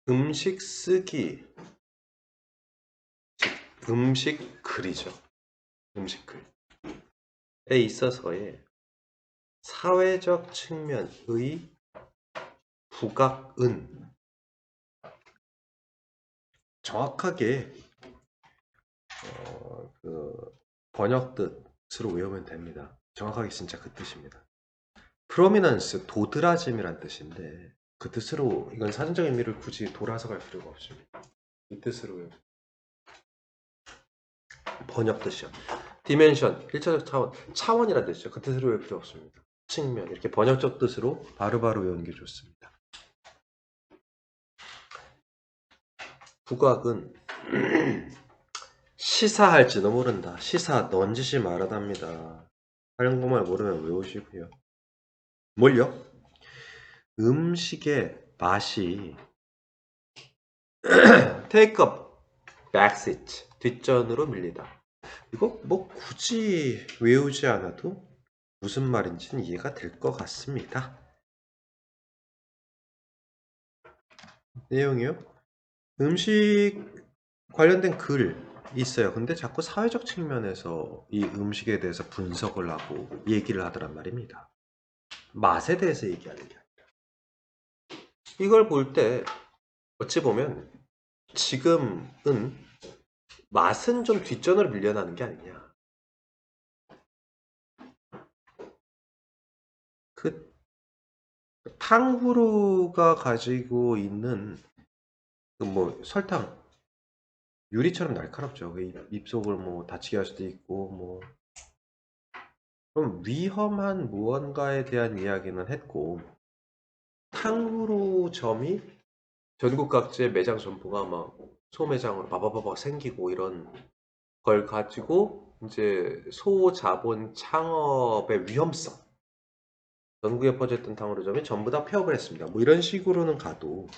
음식 쓰기, 음식 글이죠. 음식 글에 있어서의 사회적 측면의 부각은 정확하게 그 번역 뜻으로 외우면 됩니다. 정확하게 진짜 그 뜻입니다. 프로미넌스, 도드라짐이란 뜻인데 그 뜻으로 이건 사전적 의미를 굳이 돌아서 갈 필요가 없습니다. 이 뜻으로 외우면 번역 뜻이요. 디멘션, 1차적 차원이란 뜻이죠. 그 뜻으로 외울 필요 없습니다. 측면, 이렇게 번역적 뜻으로 바로바로 외우는 게 좋습니다. 부각은 시사할지도 모른다. 시사 넌지시 말하답니다. 한국말 모르면 외우시고요. 뭘요? 음식의 맛이 take a backseat, 뒷전으로 밀리다. 이거 뭐 굳이 외우지 않아도 무슨 말인지는 이해가 될 것 같습니다. 내용이요? 음식 관련된 글 있어요. 근데 자꾸 사회적 측면에서 이 음식에 대해서 분석을 하고 얘기를 하더란 말입니다. 맛에 대해서 얘기하는 게 아니라. 이걸 볼 때 어찌 보면 지금은 맛은 좀 뒷전으로 밀려나는 게 아니냐. 그 탕후루가 가지고 있는 그 뭐 설탕 유리처럼 날카롭죠. 그 입속을 뭐 다치게 할 수도 있고 뭐 좀 위험한 무언가에 대한 이야기는 했고 탕후루점이 전국 각지의 매장 점포가 막 소매장으로 바바바바 생기고 이런 걸 가지고 이제 소자본 창업의 위험성 전국에 퍼졌던 탕후루점이 전부 다 폐업을 했습니다. 뭐 이런 식으로는 가도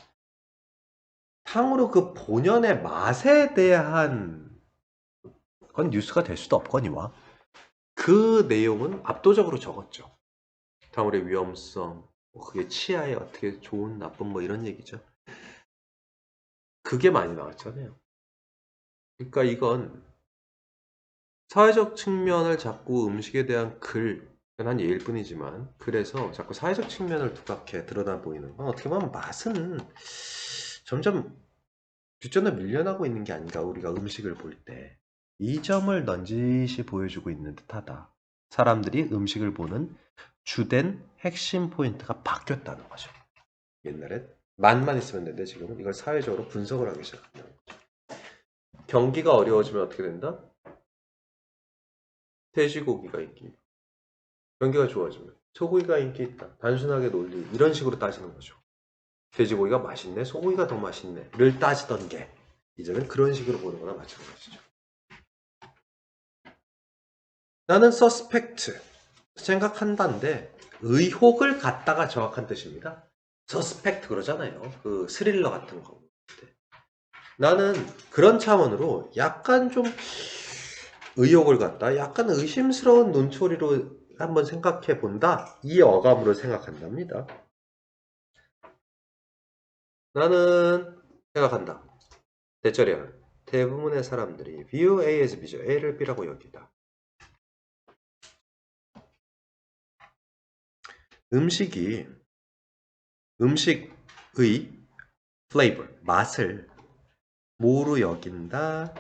탕후루 그 본연의 맛에 대한 건 뉴스가 될 수도 없거니와 그 내용은 압도적으로 적었죠. 탕후루의 위험성, 뭐 그게 치아에 어떻게 좋은 나쁜 뭐 이런 얘기죠. 그게 많이 나왔잖아요. 그러니까 이건 사회적 측면을 자꾸 음식에 대한 글, 한 예일 뿐이지만 그래서 자꾸 사회적 측면을 두각해 들여다보이는 건 어떻게 보면 맛은 점점 뒷전에 밀려나고 있는 게 아닌가 우리가 음식을 볼 때 이 점을 넌지시 보여주고 있는 듯하다. 사람들이 음식을 보는 주된 핵심 포인트가 바뀌었다는 거죠. 옛날에 맛만 있으면 되는데 지금은 이걸 사회적으로 분석을 하기 시작합니다. 경기가 어려워지면 어떻게 된다? 돼지고기가 인기. 경기가 좋아지면 소고기가 인기 있다. 단순하게 논리 이런 식으로 따지는 거죠. 돼지고기가 맛있네, 소고기가 더 맛있네를 따지던 게 이제는 그런 식으로 보는 거나 마찬가지죠. 나는 서스펙트 생각한다인데 의혹을 갖다가 정확한 뜻입니다. 서스펙트 그러잖아요. 그 스릴러 같은 거. 나는 그런 차원으로 약간 좀 의혹을 갖다 약간 의심스러운 논초리로 한번 생각해 본다. 이 어감으로 생각한답니다. 나는 생각한다. 대절이야. 대부분의 사람들이 view A as B죠. A를 B라고 여기다. 음식의 flavor, 맛을 뭐로 여긴다?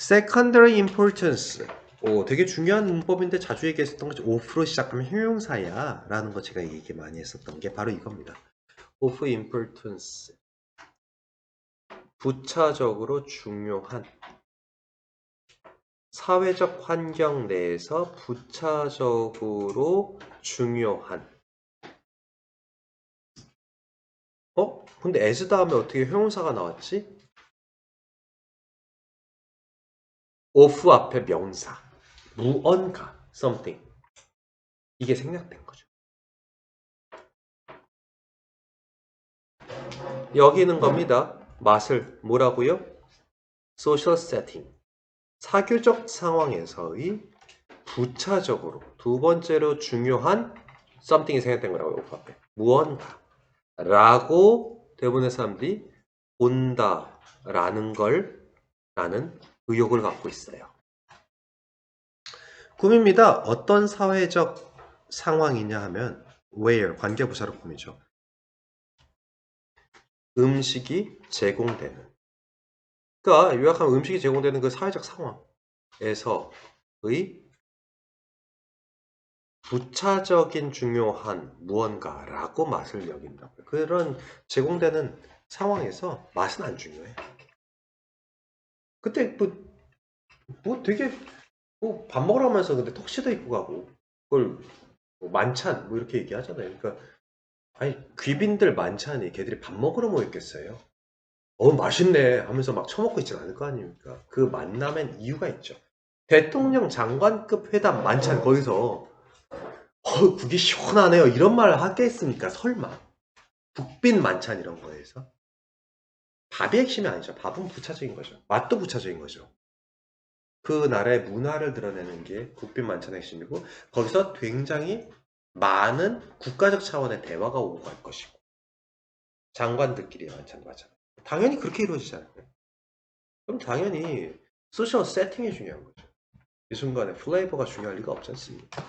secondary importance. 오, 되게 중요한 문법인데 자주 얘기했었던 거죠. of로 시작하면 형용사야 라는 거 제가 얘기 많이 했었던 게 바로 이겁니다. of importance. 부차적으로 중요한 사회적 환경 내에서 부차적으로 중요한 근데 as 다음에 어떻게 형용사가 나왔지? of 앞에 명사 무언가 something 이게 생략된 거죠. 여기는 겁니다. 맛을 뭐라고요? social setting 사교적 상황에서의 부차적으로 두 번째로 중요한 something이 생략된 거라고요. of 앞에 무언가 라고 대부분의 사람들이 본다 라는 걸 나는 의욕을 갖고 있어요. 꿈입니다. 어떤 사회적 상황이냐 하면 where, 관계부사로 꿈이죠. 음식이 제공되는, 그러니까 요약하면 음식이 제공되는 그 사회적 상황에서의 부차적인 중요한 무언가라고 맛을 여긴다고요. 그런 제공되는 상황에서 맛은 안 중요해. 그때 뭐 되게 뭐 밥 먹으러 가면서 근데 턱시도 입고 가고 그걸 뭐 만찬 뭐 이렇게 얘기하잖아요. 그러니까 아니 귀빈들 만찬이 걔들이 밥 먹으러 모였겠어요. 맛있네 하면서 막 처먹고 있진 않을 거 아닙니까? 그 만남엔 이유가 있죠. 대통령 장관급 회담 만찬 거기서 국이 시원하네요 이런 말 하겠습니까? 설마 국빈 만찬 이런 거에서 밥이 핵심이 아니죠. 밥은 부차적인 거죠. 맛도 부차적인 거죠. 그 나라의 문화를 드러내는 게 국빈 만찬의 핵심이고 거기서 굉장히 많은 국가적 차원의 대화가 오고 갈 것이고 장관들끼리의 만찬도 마찬가지. 당연히 그렇게 이루어지잖아요. 그럼 당연히 소셜 세팅이 중요한 거죠. 이 순간에 플레이버가 중요할 리가 없지 않습니까?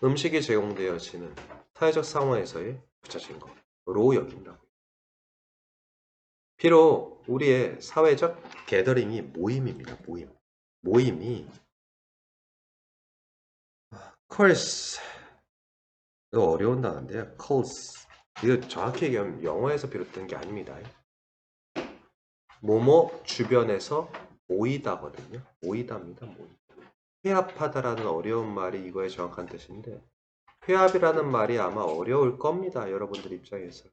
음식이 제공되어지는 사회적 상황에서의 부차적인 거로 여긴다고요. 비록 우리의 사회적 게더링이 모임입니다. 모임이 course 이거 어려운 단어인데요. course 이거 정확히 얘기하면 영어에서 비롯된 게 아닙니다. 뭐뭐 주변에서 모이다거든요. 모이다입니다. 회합하다라는 어려운 말이 이거의 정확한 뜻인데 회합이라는 말이 아마 어려울 겁니다. 여러분들 입장에서.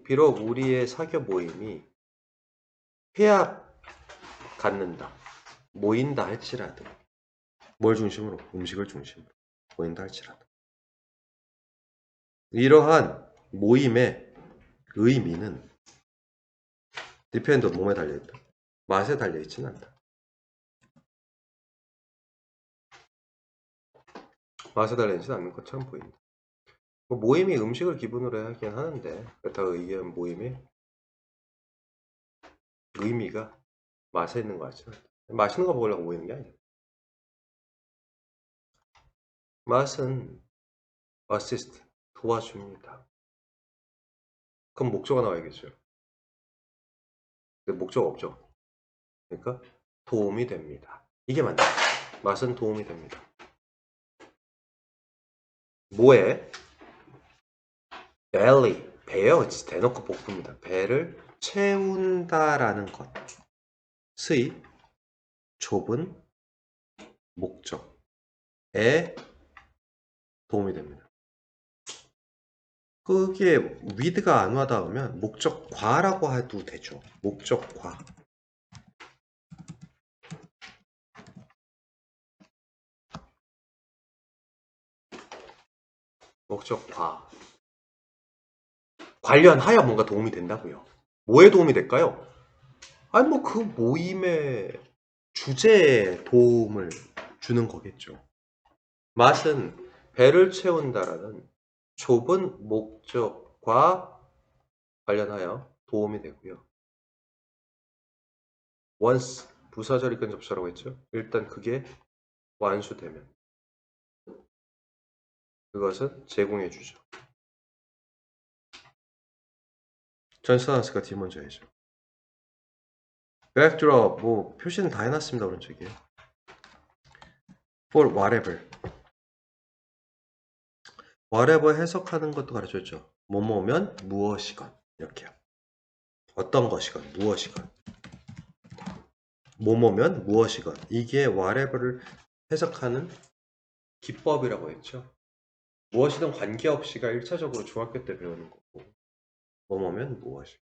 비록 우리의 사교 모임이 회합 갖는다, 모인다 할지라도 뭘 중심으로? 음식을 중심으로 모인다 할지라도 이러한 모임의 의미는 디펜더 몸에 달려있다. 맛에 달려있지는 않다. 맛에 달려있지는 않는 것처럼 보인다. 모임이 음식을 기본으로 하긴 하는데 그렇다고 의미한 모임의 의미가 맛에 있는 것 같죠. 맛있는 거 먹으려고 모이는 게 아니에요. 맛은 어시스트, 도와줍니다. 그럼 목적어가 나와야겠죠. 근데 목적 없죠. 그러니까 도움이 됩니다. 이게 맞네. 맛은 도움이 됩니다. 뭐에? belly, 배요. 대놓고 복부입니다. 배를 채운다라는 것의 좁은 목적에 도움이 됩니다. 그게 with가 안 와닿으면 목적과라고 해도 되죠. 목적과. 목적과. 관련하여 뭔가 도움이 된다고요. 뭐에 도움이 될까요? 아니 뭐 그 모임의 주제에 도움을 주는 거겠죠. 맛은 배를 채운다라는 좁은 목적과 관련하여 도움이 되고요. once 부사절이건 접수라고 했죠. 일단 그게 완수되면 그것은 제공해 주죠. 전스타스가 뒤 먼저 해죠. backdrop 뭐 표시는 다 해놨습니다. 오른쪽에 for whatever 해석하는 것도 가르쳐줬죠. 뭐뭐면 무엇이건 이렇게요. 어떤 것이건 무엇이건 뭐뭐면 무엇이건 이게 whatever를 해석하는 기법이라고 했죠. 무엇이든 관계없이가 1차적으로 중학교 때 배우는 거고 뭐뭐면 무엇이건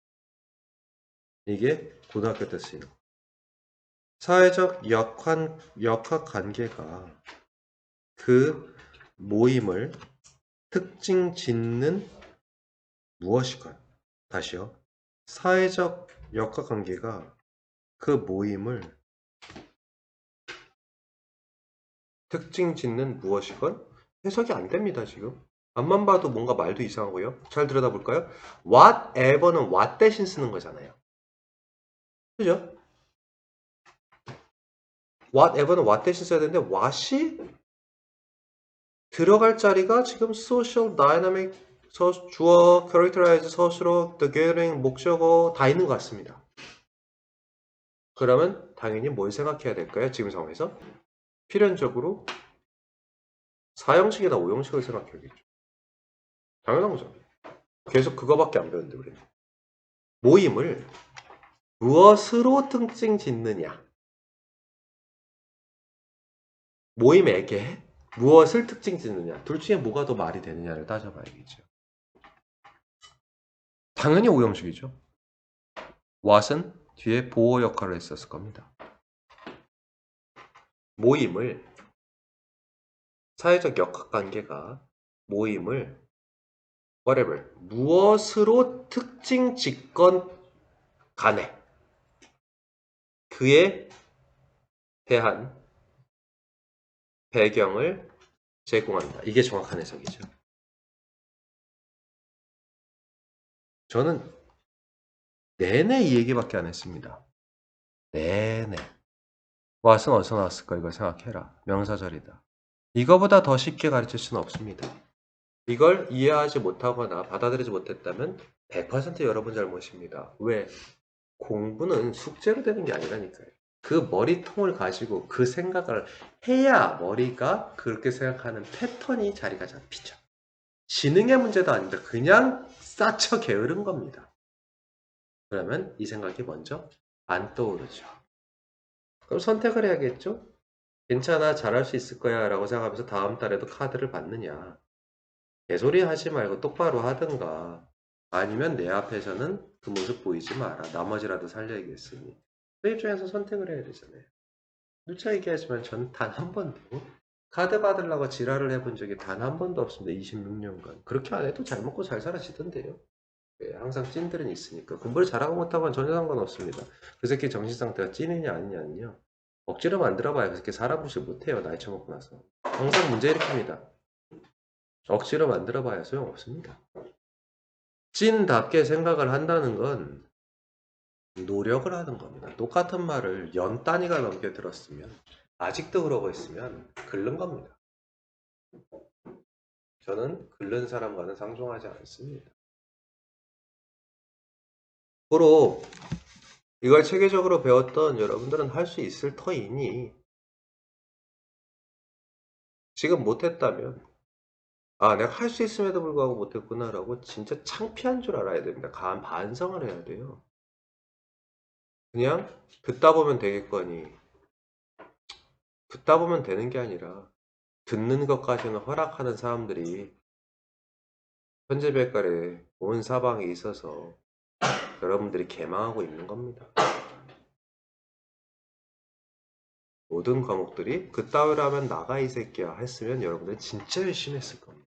이게 고등학교 때 쓰이는 거. 사회적 역학관계가 그 모임을 특징 짓는 무엇이건 다시요. 사회적 역학관계가 그 모임을 특징 짓는 무엇이건 해석이 안 됩니다. 지금 앞만 봐도 뭔가 말도 이상하고요. 잘 들여다볼까요? whatever는 what 대신 쓰는 거잖아요. 그죠? whatever는 what 대신 써야 되는데 what이 들어갈 자리가 지금 social, dynamic, 주어, characterize, 서술어, the gathering, 목적어 다 있는 것 같습니다. 그러면 당연히 뭘 생각해야 될까요? 지금 상황에서? 필연적으로 4형식이나 5형식을 생각해야겠죠. 당연한 거죠. 계속 그거밖에 안 배웠는데 우리는. 모임을 무엇으로 특징 짓느냐? 모임에게 무엇을 특징 짓느냐? 둘 중에 뭐가 더 말이 되느냐를 따져봐야겠죠. 당연히 5형식이죠. what은 뒤에 보호 역할을 했었을 겁니다. 모임을 사회적 역학관계가 모임을 whatever 무엇으로 특징 짓건 간에 그에 대한 배경을 제공한다. 이게 정확한 해석이죠. 저는 내내 이 얘기밖에 안 했습니다. 내내. what은 어디서 나왔을까 이걸 생각해라. 명사절이다. 이거보다 더 쉽게 가르칠 수는 없습니다. 이걸 이해하지 못하거나 받아들이지 못했다면 100% 여러분 잘못입니다. 왜? 공부는 숙제로 되는 게 아니라니까요. 그 머리통을 가지고 그 생각을 해야 머리가 그렇게 생각하는 패턴이 자리가 잡히죠. 지능의 문제도 아닙니다. 그냥 쌓쳐 게으른 겁니다. 그러면 이 생각이 먼저 안 떠오르죠. 그럼 선택을 해야겠죠? 괜찮아, 잘할 수 있을 거야 라고 생각하면서 다음 달에도 카드를 받느냐. 개소리 하지 말고 똑바로 하든가. 아니면 내 앞에서는 그 모습 보이지 마라. 나머지라도 살려야겠으니. 그 입장에서 선택을 해야 되잖아요. 누차 얘기하지만 전 단 한 번도 카드 받으려고 지랄을 해본 적이 단 한 번도 없습니다. 26년간. 그렇게 안 해도 잘 먹고 잘 살아지던데요. 예, 항상 찐들은 있으니까. 공부를 잘하고 못하고는 전혀 상관없습니다. 그 새끼 정신 상태가 찐이냐 아니냐는요. 억지로 만들어봐야 그 새끼 살아보지 못해요. 나이 처먹고 나서. 항상 문제 일으킵니다. 억지로 만들어봐야 소용없습니다. 찐답게 생각을 한다는 건 노력을 하는 겁니다. 똑같은 말을 연 단위가 넘게 들었으면 아직도 그러고 있으면 긁는 겁니다. 저는 긁는 사람과는 상종하지 않습니다. 고로 이걸 체계적으로 배웠던 여러분들은 할 수 있을 터이니 지금 못했다면 아 내가 할 수 있음에도 불구하고 못했구나 라고 진짜 창피한 줄 알아야 됩니다. 강한 반성을 해야 돼요. 그냥 듣다 보면 되겠거니 듣다 보면 되는 게 아니라 듣는 것까지는 허락하는 사람들이 현재백갈에 온 사방에 있어서 여러분들이 개망하고 있는 겁니다. 모든 과목들이 그따위로 하면 나가 이 새끼야 했으면 여러분들 진짜 열심히 했을 겁니다.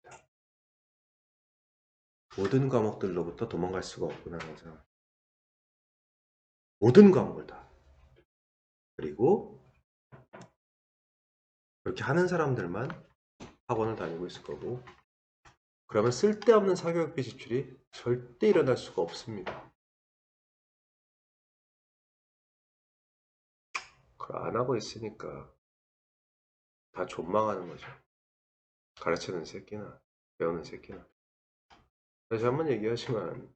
모든 과목들로부터 도망갈 수가 없구나 라는 생각. 모든 과목을 다. 그리고 그렇게 하는 사람들만 학원을 다니고 있을 거고 그러면 쓸데없는 사교육비 지출이 절대 일어날 수가 없습니다. 그걸 안 하고 있으니까 다 존망하는 거죠. 가르치는 새끼나 배우는 새끼나. 다시 한번 얘기하지만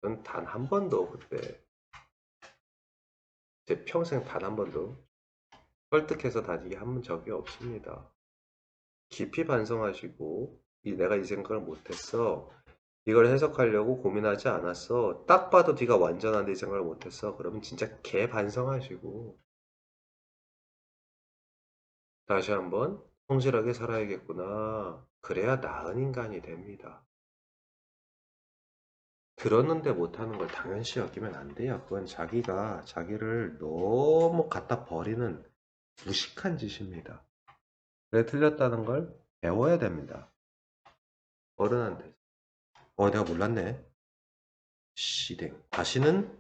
전 단 한 번도 그때 제 평생 단 한 번도 설득해서 다니게 한 적이 없습니다. 깊이 반성하시고 내가 이 생각을 못했어. 이걸 해석하려고 고민하지 않았어. 딱 봐도 네가 완전한데 이 생각을 못했어. 그러면 진짜 개 반성하시고 다시 한번 성실하게 살아야겠구나. 그래야 나은 인간이 됩니다. 들었는데 못하는 걸 당연시 여기면 안 돼요. 그건 자기가 자기를 너무 갖다 버리는 무식한 짓입니다. 그래 틀렸다는 걸 배워야 됩니다. 어른한테. 내가 몰랐네. 시댕. 다시는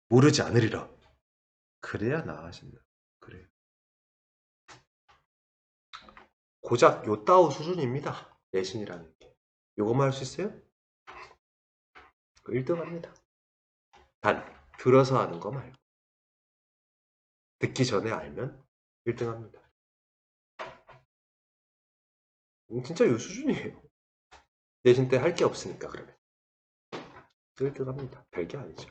모르지 않으리라. 그래야 나아진다. 그래. 고작 요 따오 수준입니다. 내신이라는 게. 요거만 할 수 있어요? 1등 합니다. 단 들어서 하는 거 말고 듣기 전에 알면 1등 합니다. 진짜 요 수준이에요. 내신 때 할 게 없으니까 그러면 1등 합니다. 별게 아니죠.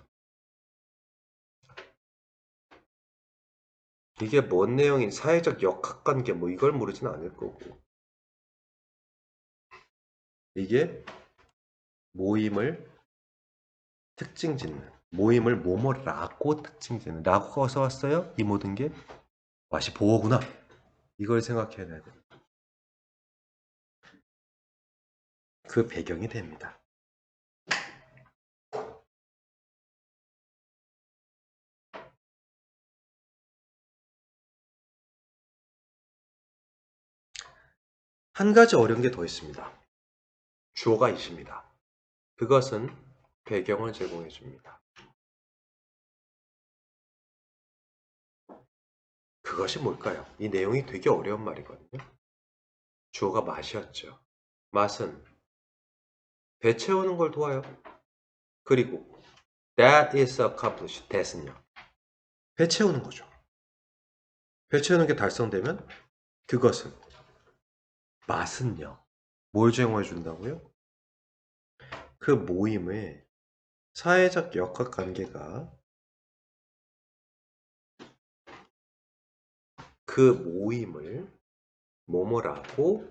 이게 뭔 내용인 사회적 역학관계 뭐 이걸 모르지는 않을 거고, 이게 모임을 특징 짓는, 모임을 뭐뭐라고 특징 짓는, 라고가 어디서 왔어요? 이 모든 게 맛이 보어구나, 이걸 생각해야 돼요. 그 배경이 됩니다. 한 가지 어려운 게 더 있습니다. 주어가 있습니다. 그것은 배경을 제공해 줍니다. 그것이 뭘까요? 이 내용이 되게 어려운 말이거든요. 주어가 맛이었죠. 맛은 배 채우는 걸 도와요. 그리고 that is accomplished. that은요, 배 채우는 거죠. 배 채우는 게 달성되면 그것은, 맛은요, 뭘 제공해 준다고요? 그 모임의 사회적 역학관계가 그 모임을 뭐뭐라고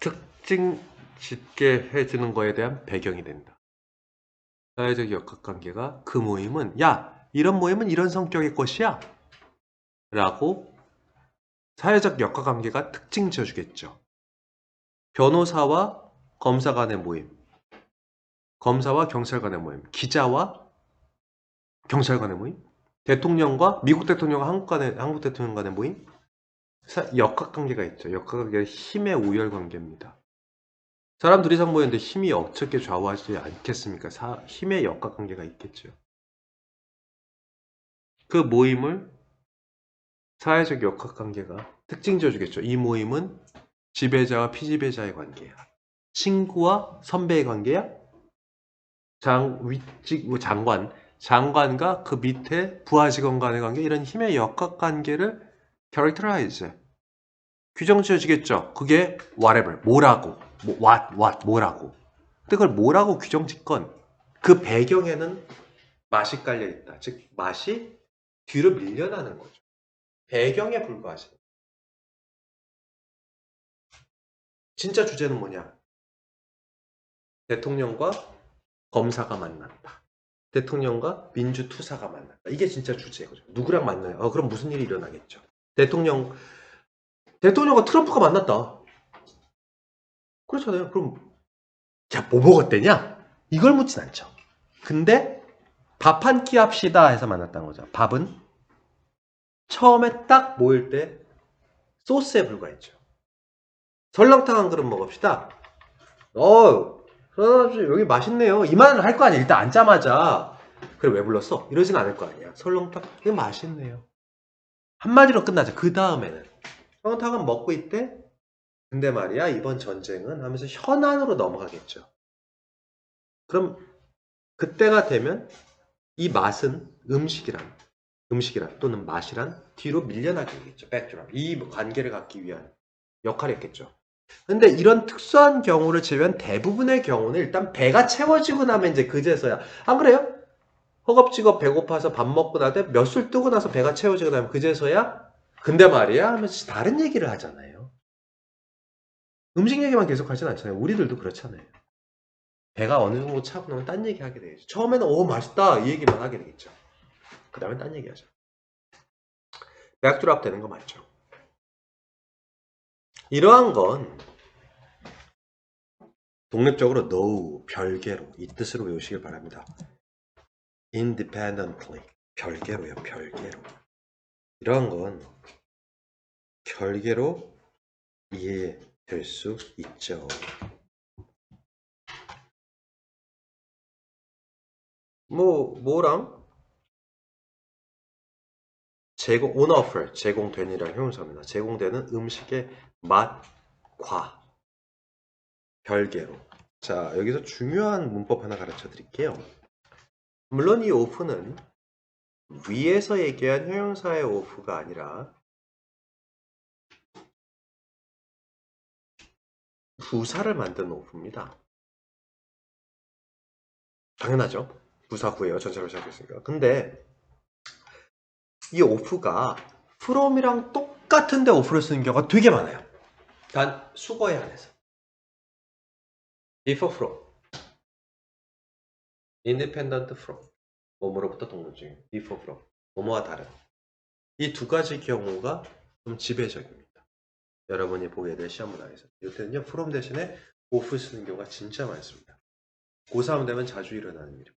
특징 짓게 해주는 거에 대한 배경이 된다. 사회적 역학관계가 그 모임은, 야, 이런 모임은 이런 성격의 것이야 라고 사회적 역학관계가 특징 지어주겠죠. 변호사와 검사 간의 모임, 검사와 경찰 간의 모임, 기자와 경찰 간의 모임, 대통령과 미국 대통령과 한국 대통령 간의 모임, 역학관계가 있죠. 역학관계가 힘의 우열관계입니다. 사람 둘이서 모였는데 힘이 어떻게 좌우하지 않겠습니까? 힘의 역학관계가 있겠죠. 그 모임을 사회적 역학관계가 특징 지어주겠죠. 이 모임은 지배자와 피지배자의 관계야. 친구와 선배의 관계야. 장관과 그 밑에 부하 직원 간의 관계, 이런 힘의 역학관계를 characterize, 규정 지어지겠죠. 그게 whatever, 뭐라고, 뭐라고. 근데 그걸 뭐라고 규정 짓건 그 배경에는 맛이 깔려 있다. 즉 맛이 뒤로 밀려나는 거죠. 배경에 불과하지. 진짜 주제는 뭐냐? 대통령과 검사가 만났다. 대통령과 민주투사가 만났다. 이게 진짜 주제거죠. 누구랑 만나요? 그럼 무슨 일이 일어나겠죠? 대통령과 트럼프가 만났다. 그렇잖아요. 그럼 야, 뭐 먹었대냐? 이걸 묻진 않죠. 근데 밥 한 끼 합시다 해서 만났다는 거죠. 밥은 처음에 딱 모일 때 소스에 불과했죠. 설렁탕 한 그릇 먹읍시다. 여기 맛있네요. 이 말을 할 거 아니야. 일단 앉자마자. 그래, 왜 불렀어? 이러진 않을 거 아니야. 설렁탕, 이거 맛있네요. 한마디로 끝나죠. 그 다음에는 설렁탕은 먹고 있대. 근데 말이야, 이번 전쟁은 하면서 현안으로 넘어가겠죠. 그럼 그때가 되면 이 맛은 음식이란 또는 맛이란 뒤로 밀려나게 되겠죠. 백드랍. 이 관계를 갖기 위한 역할이 있겠죠. 근데 이런 특수한 경우를 제외한 대부분의 경우는 일단 배가 채워지고 나면 이제 그제서야, 안 그래요? 허겁지겁 배고파서 밥 먹고 날 때 몇 술 뜨고 나서 배가 채워지고 나면 그제서야 근데 말이야 하면서 다른 얘기를 하잖아요. 음식 얘기만 계속 하진 않잖아요. 우리들도 그렇잖아요. 배가 어느 정도 차고 나면 딴 얘기 하게 되겠죠. 처음에는 맛있다 이 얘기만 하게 되겠죠. 그 다음에 딴 얘기 하죠. 백드랍 되는 거 맞죠? 이러한 건 독립적으로 no, 별개로, 이 뜻으로 외우시길 바랍니다. independently, 별개로요. 별개로. 이러한 건 별개로 이해될 수 있죠. 뭐랑 on offer, 제공된이라는 형용사입니다. 제공되는 음식의 맛과 별개로. 자, 여기서 중요한 문법 하나 가르쳐 드릴게요. 물론 이 of는 위에서 얘기한 형용사의 of가 아니라 부사를 만든 of입니다. 당연하죠. 부사 구예요. 전체로 시작했으니까. 근데 이 of가 from이랑 똑같은데 of를 쓰는 경우가 되게 많아요. 단 수거에 한해서. differ from, independent from, 뭐뭐로부터 동물중, differ from, 뭐뭐와 다른. 이 두 가지 경우가 좀 지배적입니다. 여러분이 보게 될 시험 문항에서. 이때는요, from 대신에 of 쓰는 경우가 진짜 많습니다. 고3 되면 자주 일어나는 일입니다.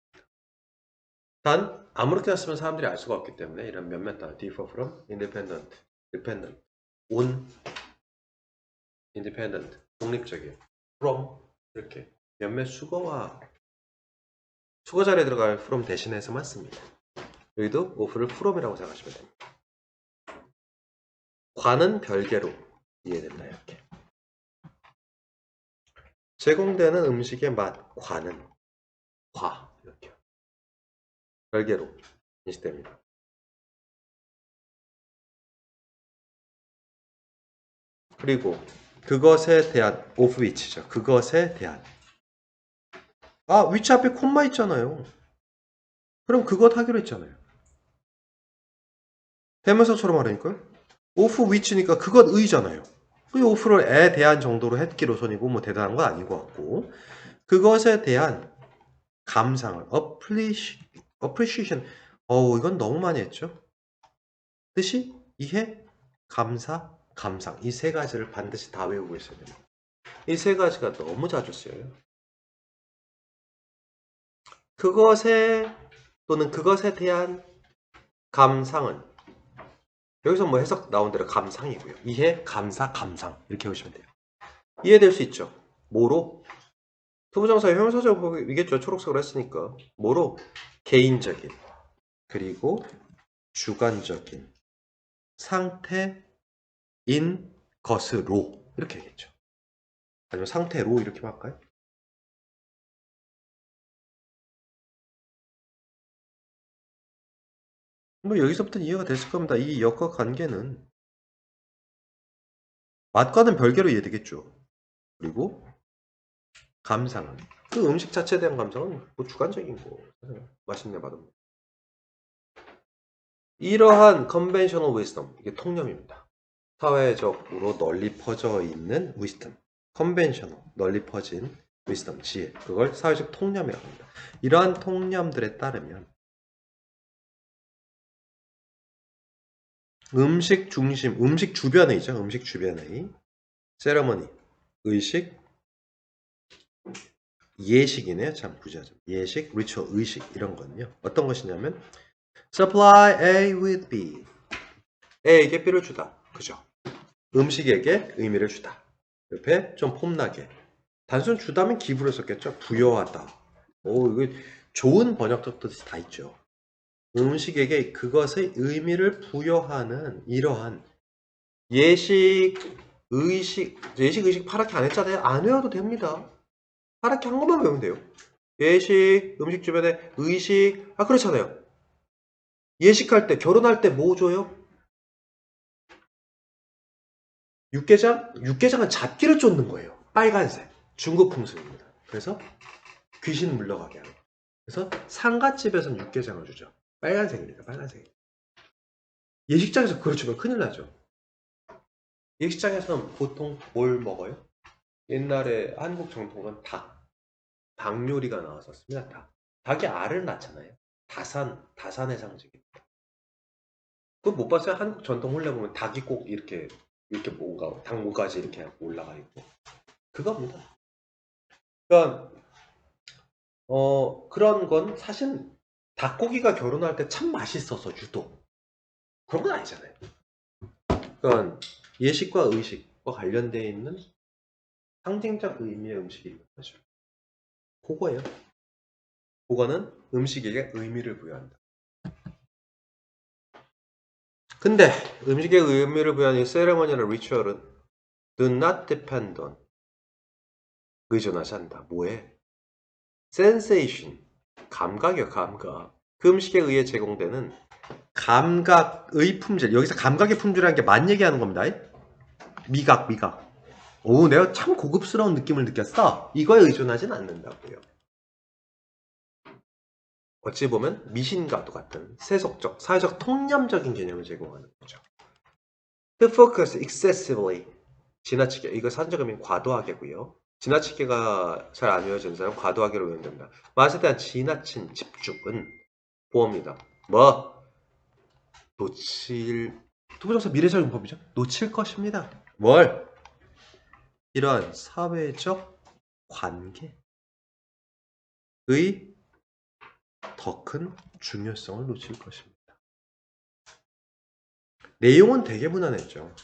단 아무렇게나 쓰면 사람들이 알 수가 없기 때문에 이런 몇몇 단어 differ from, independent, dependent, on, independent, 독립적인, from 이렇게 몇몇 수거 자리에 들어갈 from 대신해서만 씁니다. 여기도 of를 from이라고 생각하시면 됩니다. 과는 별개로 이해된다 이렇게. 제공되는 음식의 맛, 과는 과 이렇게 별개로 인식됩니다. 그리고 그것에 대한 of which죠. 그것에 대한. 아, which 앞에 콤마 있잖아요. 그럼 그것 하기로 했잖아요. 대명사처럼 하라니까요. of which니까 그것의잖아요. 그 of를 에 대한 정도로 했기로 손이고 뭐 대단한 건 아닌 것 같고 그것에 대한 감상을 appreciation. 이건 너무 많이 했죠. 뜻이 이해, 감사, 감상 이 세 가지를 반드시 다 외우고 있어야 됩니다. 이 세 가지가 너무 자주 쓰여요. 그것에 또는 그것에 대한 감상은 여기서 뭐 해석 나온 대로 감상이고요. 이해, 감사, 감상 이렇게 보시면 돼요. 이해될 수 있죠. 뭐로? 투부정사의 형용사적이겠죠. 초록색으로 했으니까. 뭐로? 개인적인 그리고 주관적인 상태인 것으로 이렇게 하겠죠. 아니면 상태로 이렇게 할까요? 뭐 여기서부터 이해가 됐을 겁니다. 이 역과 관계는 맛과는 별개로 이해되겠죠. 그리고 감상은 그 음식 자체에 대한 감상은 뭐 주관적인 거 맛있네 맛없네. 이러한 conventional wisdom 이게 통념입니다. 사회적으로 널리 퍼져 있는 wisdom, conventional 널리 퍼진 wisdom 지혜 그걸 사회적 통념이라고 합니다. 이러한 통념들에 따르면 음식 중심, 음식 주변의죠. 음식 주변의 세러머니, 의식, 예식이네요. 참 구조죠. 예식, 리추얼, 의식 이런 거는요. 어떤 것이냐면 supply A with B. A에게 B를 주다. 그죠? 음식에게 의미를 주다. 옆에 좀 폼나게. 단순 주다면 기부를 썼겠죠. 부여하다. 이거 좋은 번역적 뜻이 다 있죠. 음식에게 그것의 의미를 부여하는 이러한 예식, 의식 파랗게 안 했잖아요. 안 외워도 됩니다. 파랗게 한 것만 외우면 돼요. 예식, 음식 주변에 의식, 그렇잖아요. 예식할 때, 결혼할 때 뭐 줘요? 육개장? 육개장은 잡기를 쫓는 거예요. 빨간색. 중국 풍습입니다. 그래서 귀신 물러가게 하는. 그래서 상갓집에서는 육개장을 주죠. 빨간색이니까 빨간색. 예식장에서 그걸 주면 큰일 나죠. 예식장에서는 보통 뭘 먹어요? 옛날에 한국 정통은 닭 요리가 나왔었습니다. 닭이 알을 낳잖아요. 다산의 상징입니다. 그거 못 봤어요? 한국 전통 혼례 보면 닭이 꼭 이렇게 뭔가 닭 모가지 이렇게 올라가 있고 그겁니다. 그러니까 그런 건 사실 닭고기가 결혼할 때 참 맛있어서 유독 그런 건 아니잖아요. 그러니까 예식과 의식과 관련되어 있는 상징적 의미의 음식인 거죠. 그거예요. 그거는 음식에게 의미를 부여한다. 근데 음식에 의미를 부여하는 이 세레머니나 리추얼은 do not depend on 의존하지 않는다. 뭐에? sensation 감각이요, 감각. 그 음식에 의해 제공되는 감각의 품질. 여기서 감각의 품질이라는 게 만 얘기하는 겁니다. 미각, 미각. 오, 내가 참 고급스러운 느낌을 느꼈어. 이거에 의존하진 않는다고요. 어찌 보면 미신과도 같은 세속적, 사회적 통념적인 개념을 제공하는 거죠. To focus excessively 지나치게, 이거 사전적 의미는 과도하게고요. 지나치게가 잘 안 외워지는 사람 과도하게로 외운답니다. 맛에 대한 지나친 집중은 보험이다. 뭐? 놓칠, 투부정사 미래적인 법이죠. 놓칠 것입니다. 뭘? 이런 사회적 관계의 더 큰 중요성을 놓칠 것입니다. 내용은 되게 무난했죠.